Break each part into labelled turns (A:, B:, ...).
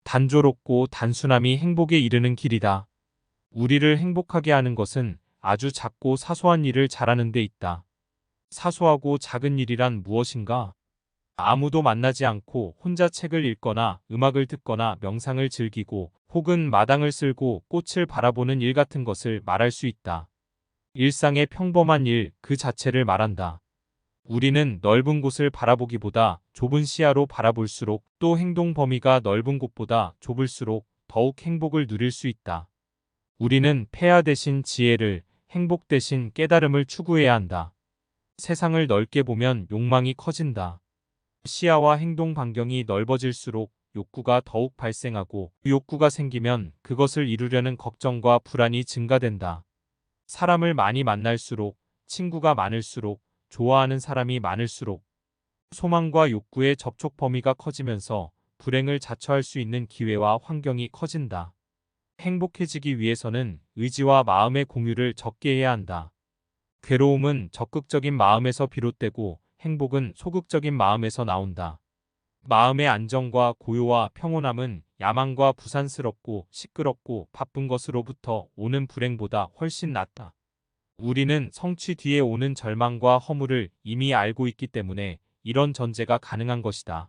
A: 단조롭고 단순함이 행복에 이르는 길이다. 우리를 행복하게 하는 것은 아주 작고 사소한 일을 잘하는 데 있다. 사소하고 작은 일이란 무엇인가? 아무도 만나지 않고 혼자 책을 읽거나 음악을 듣거나 명상을 즐기고 혹은 마당을 쓸고 꽃을 바라보는 일 같은 것을 말할 수 있다. 일상의 평범한 일 그 자체를 말한다. 우리는 넓은 곳을 바라보기보다 좁은 시야로 바라볼수록 또 행동 범위가 넓은 곳보다 좁을수록 더욱 행복을 누릴 수 있다. 우리는 폐하 대신 지혜를, 행복 대신 깨달음을 추구해야 한다. 세상을 넓게 보면 욕망이 커진다. 시야와 행동 반경이 넓어질수록 욕구가 더욱 발생하고 욕구가 생기면 그것을 이루려는 걱정과 불안이 증가된다. 사람을 많이 만날수록, 친구가 많을수록, 좋아하는 사람이 많을수록 소망과 욕구의 접촉 범위가 커지면서 불행을 자처할 수 있는 기회와 환경이 커진다. 행복해지기 위해서는 의지와 마음의 공유를 적게 해야 한다. 괴로움은 적극적인 마음에서 비롯되고 행복은 소극적인 마음에서 나온다. 마음의 안정과 고요와 평온함은 야망과 부산스럽고 시끄럽고 바쁜 것으로부터 오는 불행보다 훨씬 낫다. 우리는 성취 뒤에 오는 절망과 허물을 이미 알고 있기 때문에 이런 전제가 가능한 것이다.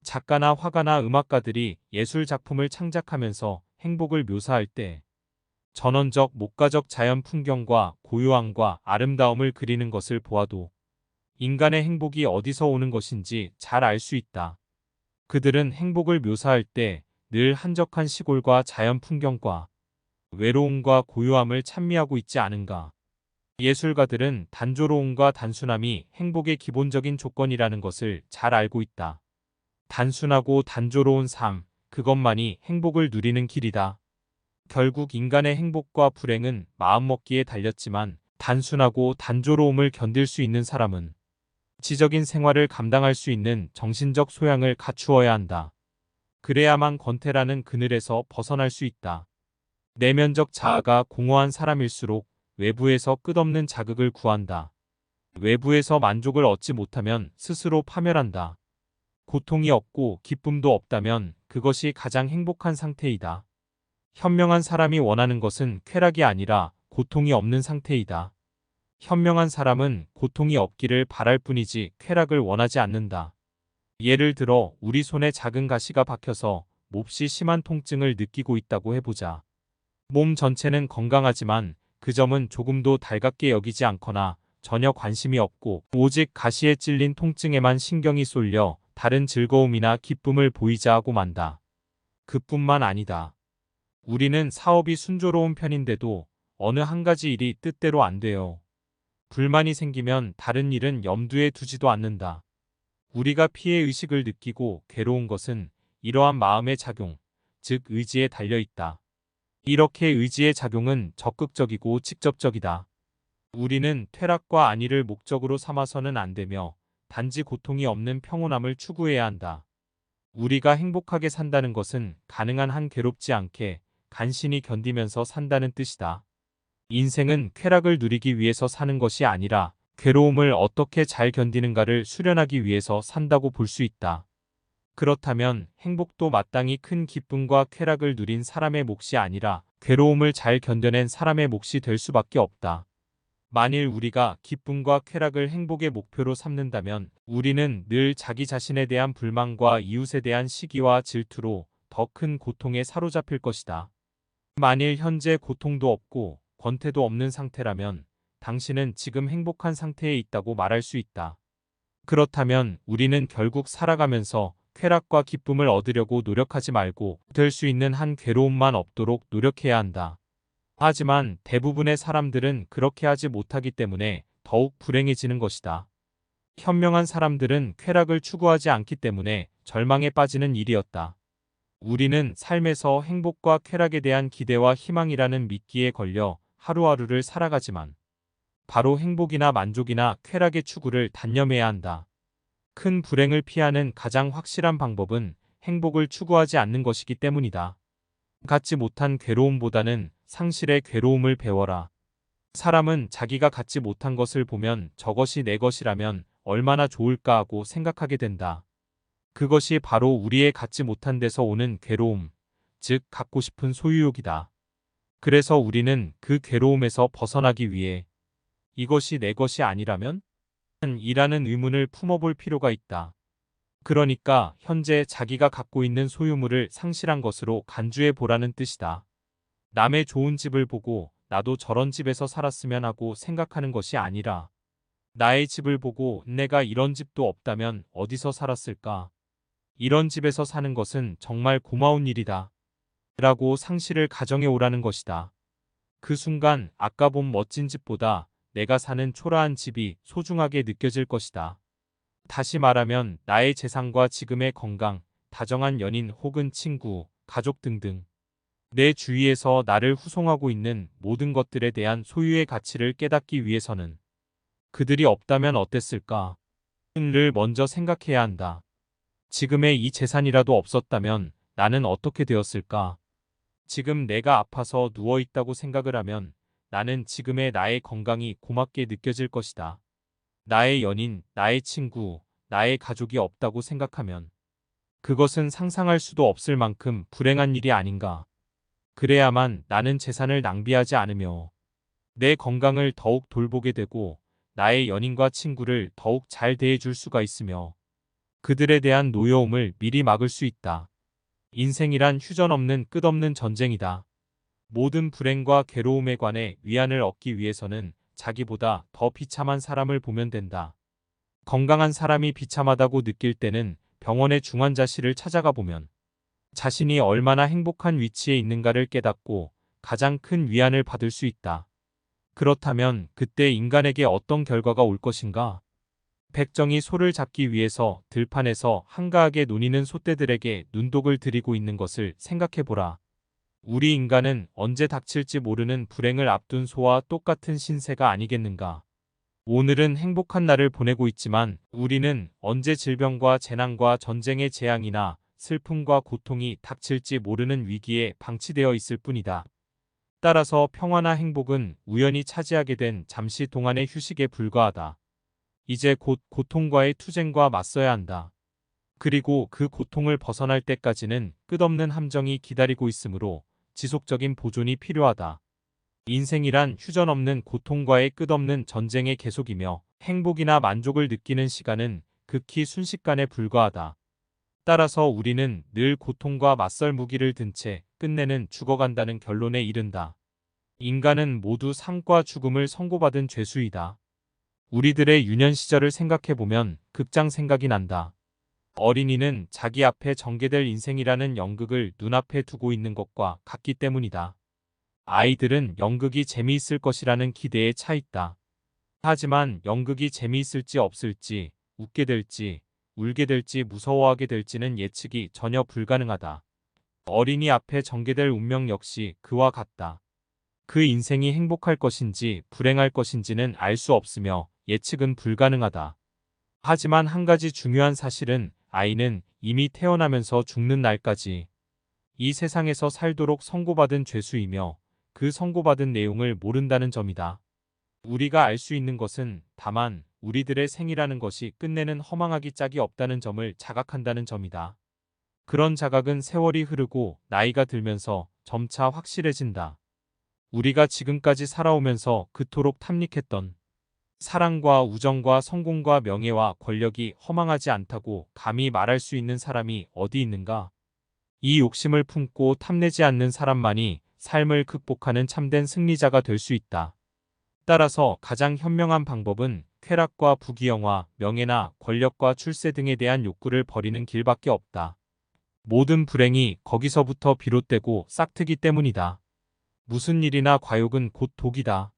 A: 작가나 화가나 음악가들이 예술 작품을 창작하면서 행복을 묘사할 때 전원적 목가적 자연 풍경과 고요함과 아름다움을 그리는 것을 보아도 인간의 행복이 어디서 오는 것인지 잘 알 수 있다. 그들은 행복을 묘사할 때 늘 한적한 시골과 자연 풍경과 외로움과 고요함을 찬미하고 있지 않은가. 예술가들은 단조로움과 단순함이 행복의 기본적인 조건이라는 것을 잘 알고 있다. 단순하고 단조로운 삶, 그것만이 행복을 누리는 길이다. 결국 인간의 행복과 불행은 마음먹기에 달렸지만 단순하고 단조로움을 견딜 수 있는 사람은 지적인 생활을 감당할 수 있는 정신적 소양을 갖추어야 한다. 그래야만 권태라는 그늘에서 벗어날 수 있다. 내면적 자아가 공허한 사람일수록 외부에서 끝없는 자극을 구한다. 외부에서 만족을 얻지 못하면 스스로 파멸한다. 고통이 없고 기쁨도 없다면 그것이 가장 행복한 상태이다. 현명한 사람이 원하는 것은 쾌락이 아니라 고통이 없는 상태이다. 현명한 사람은 고통이 없기를 바랄 뿐이지 쾌락을 원하지 않는다. 예를 들어 우리 손에 작은 가시가 박혀서 몹시 심한 통증을 느끼고 있다고 해보자. 몸 전체는 건강하지만 그 점은 조금도 달갑게 여기지 않거나 전혀 관심이 없고 오직 가시에 찔린 통증에만 신경이 쏠려 다른 즐거움이나 기쁨을 보이자 하고 만다. 그뿐만 아니다. 우리는 사업이 순조로운 편인데도 어느 한 가지 일이 뜻대로 안 돼요. 불만이 생기면 다른 일은 염두에 두지도 않는다. 우리가 피해의식을 느끼고 괴로운 것은 이러한 마음의 작용, 즉 의지에 달려 있다. 이렇게 의지의 작용은 적극적이고 직접적이다. 우리는 퇴락과 안위를 목적으로 삼아서는 안 되며 단지 고통이 없는 평온함을 추구해야 한다. 우리가 행복하게 산다는 것은 가능한 한 괴롭지 않게 간신히 견디면서 산다는 뜻이다. 인생은 쾌락을 누리기 위해서 사는 것이 아니라 괴로움을 어떻게 잘 견디는가를 수련하기 위해서 산다고 볼 수 있다. 그렇다면 행복도 마땅히 큰 기쁨과 쾌락을 누린 사람의 몫이 아니라 괴로움을 잘 견뎌낸 사람의 몫이 될 수밖에 없다. 만일 우리가 기쁨과 쾌락을 행복의 목표로 삼는다면 우리는 늘 자기 자신에 대한 불만과 이웃에 대한 시기와 질투로 더 큰 고통에 사로잡힐 것이다. 만일 현재 고통도 없고 권태도 없는 상태라면 당신은 지금 행복한 상태에 있다고 말할 수 있다. 그렇다면 우리는 결국 살아가면서 쾌락과 기쁨을 얻으려고 노력하지 말고 될 수 있는 한 괴로움만 없도록 노력해야 한다. 하지만 대부분의 사람들은 그렇게 하지 못하기 때문에 더욱 불행해지는 것이다. 현명한 사람들은 쾌락을 추구하지 않기 때문에 절망에 빠지는 일이었다. 우리는 삶에서 행복과 쾌락에 대한 기대와 희망이라는 미끼에 걸려 하루하루를 살아가지만 바로 행복이나 만족이나 쾌락의 추구를 단념해야 한다. 큰 불행을 피하는 가장 확실한 방법은 행복을 추구하지 않는 것이기 때문이다. 갖지 못한 괴로움보다는 상실의 괴로움을 배워라. 사람은 자기가 갖지 못한 것을 보면 저것이 내 것이라면 얼마나 좋을까 하고 생각하게 된다. 그것이 바로 우리의 갖지 못한 데서 오는 괴로움, 즉 갖고 싶은 소유욕이다. 그래서 우리는 그 괴로움에서 벗어나기 위해 이것이 내 것이 아니라면? 이라는 의문을 품어볼 필요가 있다. 그러니까 현재 자기가 갖고 있는 소유물을 상실한 것으로 간주해 보라는 뜻이다. 남의 좋은 집을 보고 나도 저런 집에서 살았으면 하고 생각하는 것이 아니라 나의 집을 보고 내가 이런 집도 없다면 어디서 살았을까? 이런 집에서 사는 것은 정말 고마운 일이다. 라고 상실을 가정해 오라는 것이다. 그 순간 아까 본 멋진 집보다 내가 사는 초라한 집이 소중하게 느껴질 것이다. 다시 말하면 나의 재산과 지금의 건강, 다정한 연인 혹은 친구, 가족 등등 내 주위에서 나를 후송하고 있는 모든 것들에 대한 소유의 가치를 깨닫기 위해서는 그들이 없다면 어땠을까? 를 먼저 생각해야 한다. 지금의 이 재산이라도 없었다면 나는 어떻게 되었을까? 지금 내가 아파서 누워 있다고 생각을 하면 나는 지금의 나의 건강이 고맙게 느껴질 것이다. 나의 연인, 나의 친구, 나의 가족이 없다고 생각하면 그것은 상상할 수도 없을 만큼 불행한 일이 아닌가. 그래야만 나는 재산을 낭비하지 않으며 내 건강을 더욱 돌보게 되고 나의 연인과 친구를 더욱 잘 대해줄 수가 있으며 그들에 대한 노여움을 미리 막을 수 있다. 인생이란 휴전없는 끝없는 전쟁이다. 모든 불행과 괴로움에 관해 위안을 얻기 위해서는 자기보다 더 비참한 사람을 보면 된다. 건강한 사람이 비참하다고 느낄 때는 병원의 중환자실을 찾아가 보면 자신이 얼마나 행복한 위치에 있는가를 깨닫고 가장 큰 위안을 받을 수 있다. 그렇다면 그때 인간에게 어떤 결과가 올 것인가? 백정이 소를 잡기 위해서 들판에서 한가하게 노니는 소떼들에게 눈독을 들이고 있는 것을 생각해보라. 우리 인간은 언제 닥칠지 모르는 불행을 앞둔 소와 똑같은 신세가 아니겠는가? 오늘은 행복한 날을 보내고 있지만 우리는 언제 질병과 재난과 전쟁의 재앙이나 슬픔과 고통이 닥칠지 모르는 위기에 방치되어 있을 뿐이다. 따라서 평화나 행복은 우연히 차지하게 된 잠시 동안의 휴식에 불과하다. 이제 곧 고통과의 투쟁과 맞서야 한다. 그리고 그 고통을 벗어날 때까지는 끝없는 함정이 기다리고 있으므로 지속적인 보존이 필요하다. 인생이란 휴전 없는 고통과의 끝없는 전쟁의 계속이며 행복이나 만족을 느끼는 시간은 극히 순식간에 불과하다. 따라서 우리는 늘 고통과 맞설 무기를 든 채 끝내는 죽어간다는 결론에 이른다. 인간은 모두 삶과 죽음을 선고받은 죄수이다. 우리들의 유년 시절을 생각해보면 극장 생각이 난다. 어린이는 자기 앞에 전개될 인생이라는 연극을 눈앞에 두고 있는 것과 같기 때문이다. 아이들은 연극이 재미있을 것이라는 기대에 차 있다. 하지만 연극이 재미있을지 없을지, 웃게 될지, 울게 될지 무서워하게 될지는 예측이 전혀 불가능하다. 어린이 앞에 전개될 운명 역시 그와 같다. 그 인생이 행복할 것인지 불행할 것인지는 알 수 없으며 예측은 불가능하다. 하지만 한 가지 중요한 사실은 아이는 이미 태어나면서 죽는 날까지 이 세상에서 살도록 선고받은 죄수이며 그 선고받은 내용을 모른다는 점이다. 우리가 알 수 있는 것은 다만 우리들의 생이라는 것이 끝내는 허망하기 짝이 없다는 점을 자각한다는 점이다. 그런 자각은 세월이 흐르고 나이가 들면서 점차 확실해진다. 우리가 지금까지 살아오면서 그토록 탐닉했던 사랑과 우정과 성공과 명예와 권력이 허망하지 않다고 감히 말할 수 있는 사람이 어디 있는가? 이 욕심을 품고 탐내지 않는 사람만이 삶을 극복하는 참된 승리자가 될 수 있다. 따라서 가장 현명한 방법은 쾌락과 부귀영화, 명예나 권력과 출세 등에 대한 욕구를 버리는 길밖에 없다. 모든 불행이 거기서부터 비롯되고 싹트기 때문이다. 무슨 일이나 과욕은 곧 독이다.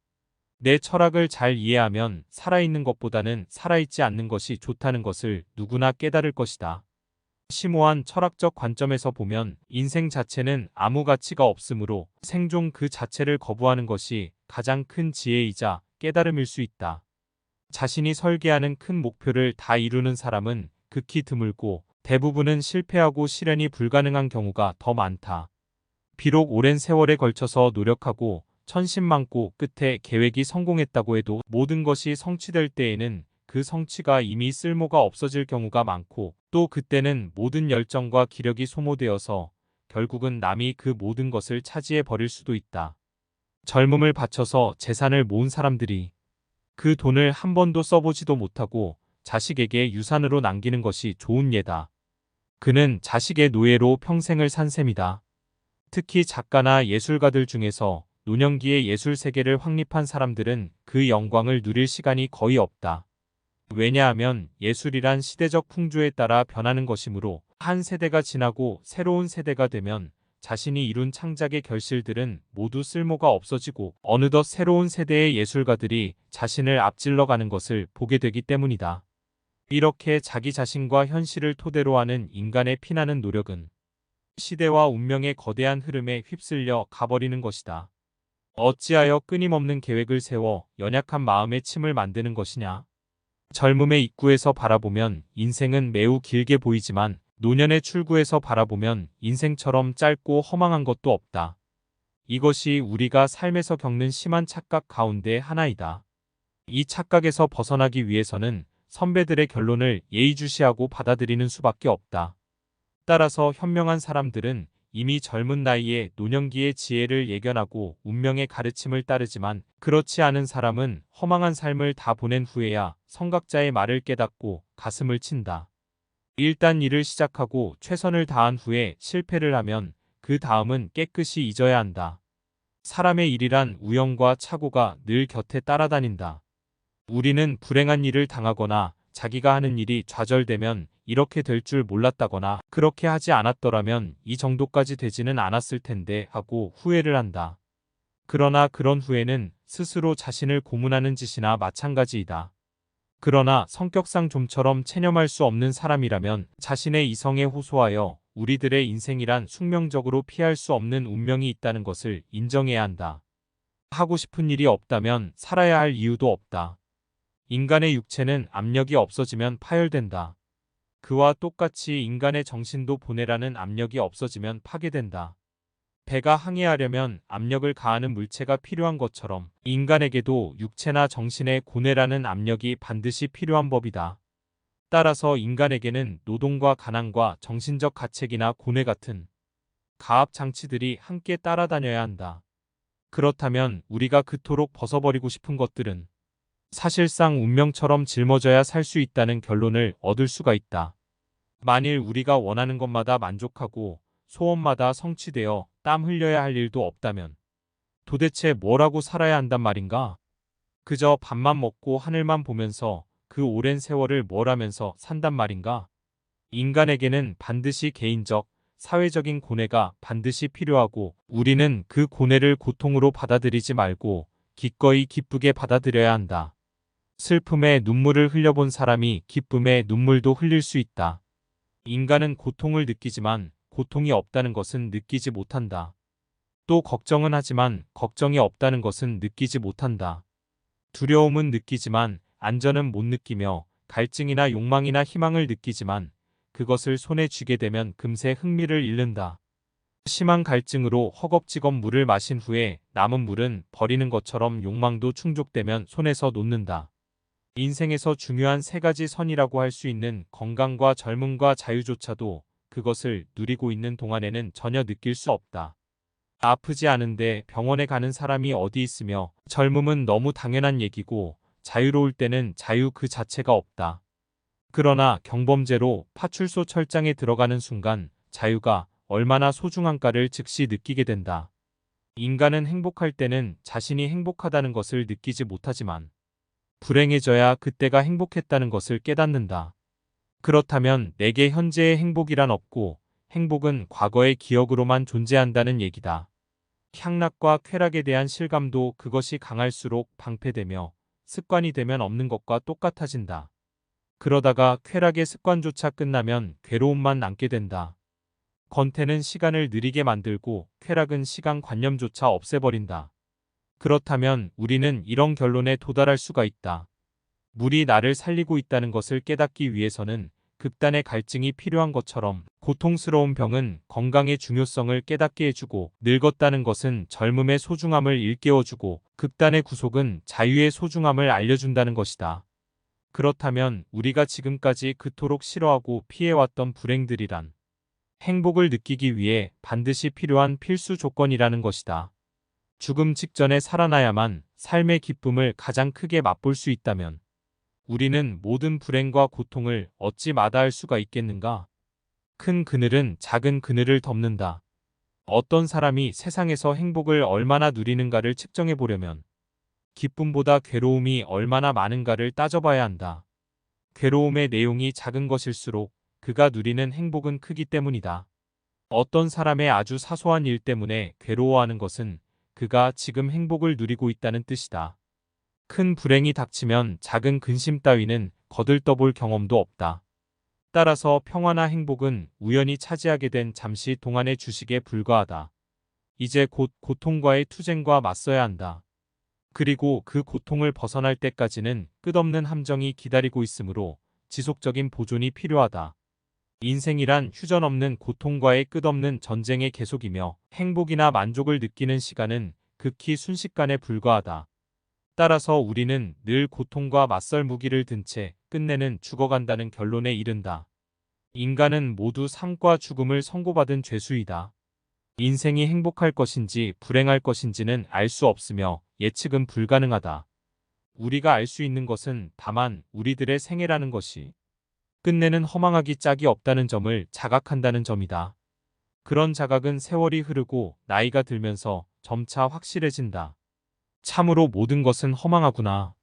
A: 내 철학을 잘 이해하면 살아있는 것보다는 살아있지 않는 것이 좋다는 것을 누구나 깨달을 것이다. 심오한 철학적 관점에서 보면 인생 자체는 아무 가치가 없으므로 생존 그 자체를 거부하는 것이 가장 큰 지혜이자 깨달음일 수 있다. 자신이 설계하는 큰 목표를 다 이루는 사람은 극히 드물고 대부분은 실패하고 실현이 불가능한 경우가 더 많다. 비록 오랜 세월에 걸쳐서 노력하고 천신만고 끝에 계획이 성공했다고 해도 모든 것이 성취될 때에는 그 성취가 이미 쓸모가 없어질 경우가 많고 또 그때는 모든 열정과 기력이 소모되어서 결국은 남이 그 모든 것을 차지해 버릴 수도 있다. 젊음을 바쳐서 재산을 모은 사람들이 그 돈을 한 번도 써보지도 못하고 자식에게 유산으로 남기는 것이 좋은 예다. 그는 자식의 노예로 평생을 산 셈이다. 특히 작가나 예술가들 중에서 노년기에 예술 세계를 확립한 사람들은 그 영광을 누릴 시간이 거의 없다. 왜냐하면 예술이란 시대적 풍조에 따라 변하는 것이므로 한 세대가 지나고 새로운 세대가 되면 자신이 이룬 창작의 결실들은 모두 쓸모가 없어지고 어느덧 새로운 세대의 예술가들이 자신을 앞질러 가는 것을 보게 되기 때문이다. 이렇게 자기 자신과 현실을 토대로 하는 인간의 피나는 노력은 시대와 운명의 거대한 흐름에 휩쓸려 가버리는 것이다. 어찌하여 끊임없는 계획을 세워 연약한 마음의 침을 만드는 것이냐? 젊음의 입구에서 바라보면 인생은 매우 길게 보이지만 노년의 출구에서 바라보면 인생처럼 짧고 허망한 것도 없다. 이것이 우리가 삶에서 겪는 심한 착각 가운데 하나이다. 이 착각에서 벗어나기 위해서는 선배들의 결론을 예의주시하고 받아들이는 수밖에 없다. 따라서 현명한 사람들은 이미 젊은 나이에 노년기의 지혜를 예견하고 운명의 가르침을 따르지만 그렇지 않은 사람은 허망한 삶을 다 보낸 후에야 성각자의 말을 깨닫고 가슴을 친다. 일단 일을 시작하고 최선을 다한 후에 실패를 하면 그 다음은 깨끗이 잊어야 한다. 사람의 일이란 우연과 착오가 늘 곁에 따라다닌다. 우리는 불행한 일을 당하거나 자기가 하는 일이 좌절되면 이렇게 될 줄 몰랐다거나 그렇게 하지 않았더라면 이 정도까지 되지는 않았을 텐데 하고 후회를 한다. 그러나 그런 후회는 스스로 자신을 고문하는 짓이나 마찬가지이다. 그러나 성격상 좀처럼 체념할 수 없는 사람이라면 자신의 이성에 호소하여 우리들의 인생이란 숙명적으로 피할 수 없는 운명이 있다는 것을 인정해야 한다. 하고 싶은 일이 없다면 살아야 할 이유도 없다. 인간의 육체는 압력이 없어지면 파열된다. 그와 똑같이 인간의 정신도 보내라는 압력이 없어지면 파괴된다. 배가 항해하려면 압력을 가하는 물체가 필요한 것처럼 인간에게도 육체나 정신의 고뇌라는 압력이 반드시 필요한 법이다. 따라서 인간에게는 노동과 가난과 정신적 가책이나 고뇌 같은 가압 장치들이 함께 따라다녀야 한다. 그렇다면 우리가 그토록 벗어버리고 싶은 것들은 사실상 운명처럼 짊어져야 살 수 있다는 결론을 얻을 수가 있다. 만일 우리가 원하는 것마다 만족하고 소원마다 성취되어 땀 흘려야 할 일도 없다면 도대체 뭐라고 살아야 한단 말인가? 그저 밥만 먹고 하늘만 보면서 그 오랜 세월을 뭘 하면서 산단 말인가? 인간에게는 반드시 개인적, 사회적인 고뇌가 반드시 필요하고 우리는 그 고뇌를 고통으로 받아들이지 말고 기꺼이 기쁘게 받아들여야 한다. 슬픔에 눈물을 흘려본 사람이 기쁨에 눈물도 흘릴 수 있다. 인간은 고통을 느끼지만 고통이 없다는 것은 느끼지 못한다. 또 걱정은 하지만 걱정이 없다는 것은 느끼지 못한다. 두려움은 느끼지만 안전은 못 느끼며 갈증이나 욕망이나 희망을 느끼지만 그것을 손에 쥐게 되면 금세 흥미를 잃는다. 심한 갈증으로 허겁지겁 물을 마신 후에 남은 물은 버리는 것처럼 욕망도 충족되면 손에서 놓는다. 인생에서 중요한 세 가지 선이라고 할 수 있는 건강과 젊음과 자유조차도 그것을 누리고 있는 동안에는 전혀 느낄 수 없다. 아프지 않은데 병원에 가는 사람이 어디 있으며 젊음은 너무 당연한 얘기고 자유로울 때는 자유 그 자체가 없다. 그러나 경범죄로 파출소 철장에 들어가는 순간 자유가 얼마나 소중한가를 즉시 느끼게 된다. 인간은 행복할 때는 자신이 행복하다는 것을 느끼지 못하지만 불행해져야 그때가 행복했다는 것을 깨닫는다. 그렇다면 내게 현재의 행복이란 없고 행복은 과거의 기억으로만 존재한다는 얘기다. 향락과 쾌락에 대한 실감도 그것이 강할수록 방패되며 습관이 되면 없는 것과 똑같아진다. 그러다가 쾌락의 습관조차 끝나면 괴로움만 남게 된다. 권태는 시간을 느리게 만들고 쾌락은 시간 관념조차 없애버린다. 그렇다면 우리는 이런 결론에 도달할 수가 있다. 물이 나를 살리고 있다는 것을 깨닫기 위해서는 극단의 갈증이 필요한 것처럼 고통스러운 병은 건강의 중요성을 깨닫게 해주고 늙었다는 것은 젊음의 소중함을 일깨워주고 극단의 구속은 자유의 소중함을 알려준다는 것이다. 그렇다면 우리가 지금까지 그토록 싫어하고 피해왔던 불행들이란 행복을 느끼기 위해 반드시 필요한 필수 조건이라는 것이다. 죽음 직전에 살아나야만 삶의 기쁨을 가장 크게 맛볼 수 있다면 우리는 모든 불행과 고통을 어찌 마다할 수가 있겠는가? 큰 그늘은 작은 그늘을 덮는다. 어떤 사람이 세상에서 행복을 얼마나 누리는가를 측정해 보려면 기쁨보다 괴로움이 얼마나 많은가를 따져봐야 한다. 괴로움의 내용이 작은 것일수록 그가 누리는 행복은 크기 때문이다. 어떤 사람의 아주 사소한 일 때문에 괴로워하는 것은 그가 지금 행복을 누리고 있다는 뜻이다. 큰 불행이 닥치면 작은 근심 따위는 거들떠볼 경험도 없다. 따라서 평화나 행복은 우연히 차지하게 된 잠시 동안의 주식에 불과하다. 이제 곧 고통과의 투쟁과 맞서야 한다. 그리고 그 고통을 벗어날 때까지는 끝없는 함정이 기다리고 있으므로 지속적인 보존이 필요하다. 인생이란 휴전 없는 고통과의 끝없는 전쟁의 계속이며 행복이나 만족을 느끼는 시간은 극히 순식간에 불과하다. 따라서 우리는 늘 고통과 맞설 무기를 든 채 끝내는 죽어간다는 결론에 이른다. 인간은 모두 삶과 죽음을 선고받은 죄수이다. 인생이 행복할 것인지 불행할 것인지는 알 수 없으며 예측은 불가능하다. 우리가 알 수 있는 것은 다만 우리들의 생애라는 것이 끝내는 허망하기 짝이 없다는 점을 자각한다는 점이다. 그런 자각은 세월이 흐르고 나이가 들면서 점차 확실해진다. 참으로 모든 것은 허망하구나.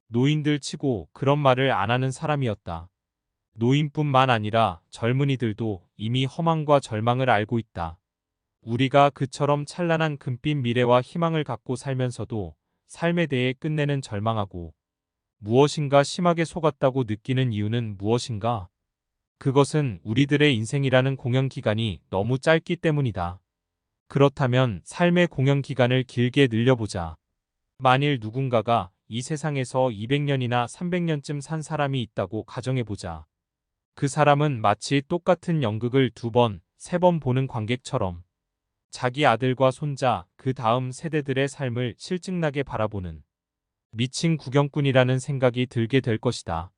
A: 노인들 치고 그런 말을 안 하는 사람이었다. 노인뿐만 아니라 젊은이들도 이미 허망과 절망을 알고 있다. 우리가 그처럼 찬란한 금빛 미래와 희망을 갖고 살면서도 삶에 대해 끝내는 절망하고 무엇인가 심하게 속았다고 느끼는 이유는 무엇인가? 그것은 우리들의 인생이라는 공연 기간이 너무 짧기 때문이다. 그렇다면 삶의 공연 기간을 길게 늘려보자. 만일 누군가가 이 세상에서 200년이나 300년쯤 산 사람이 있다고 가정해보자. 그 사람은 마치 똑같은 연극을 2번, 3번 보는 관객처럼 자기 아들과 손자, 그 다음 세대들의 삶을 실증나게 바라보는 미친 구경꾼이라는 생각이 들게 될 것이다.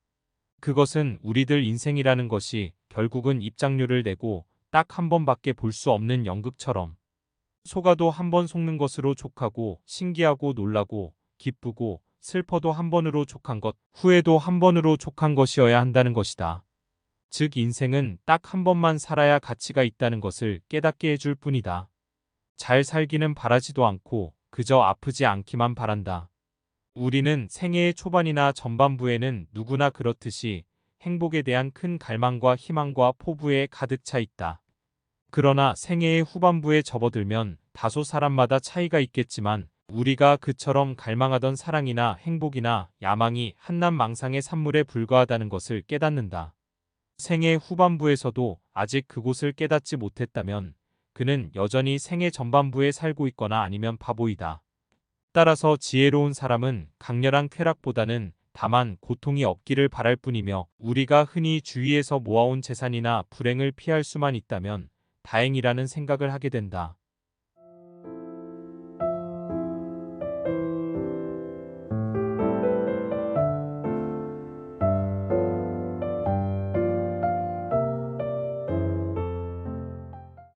A: 그것은 우리들 인생이라는 것이 결국은 입장료를 내고 딱 한 번밖에 볼 수 없는 연극처럼 속아도 한 번 속는 것으로 족하고 신기하고 놀라고 기쁘고 슬퍼도 한 번으로 족한 것, 후회도 한 번으로 족한 것이어야 한다는 것이다. 즉 인생은 딱 한 번만 살아야 가치가 있다는 것을 깨닫게 해줄 뿐이다. 잘 살기는 바라지도 않고 그저 아프지 않기만 바란다. 우리는 생애의 초반이나 전반부에는 누구나 그렇듯이 행복에 대한 큰 갈망과 희망과 포부에 가득 차 있다. 그러나 생애의 후반부에 접어들면 다소 사람마다 차이가 있겠지만 우리가 그처럼 갈망하던 사랑이나 행복이나 야망이 한낱망상의 산물에 불과하다는 것을 깨닫는다. 생애 후반부에서도 아직 그곳을 깨닫지 못했다면 그는 여전히 생애 전반부에 살고 있거나 아니면 바보이다. 따라서 지혜로운 사람은 강렬한 쾌락보다는 다만 고통이 없기를 바랄 뿐이며 우리가 흔히 주위에서 모아온 재산이나 불행을 피할 수만 있다면 다행이라는 생각을 하게 된다.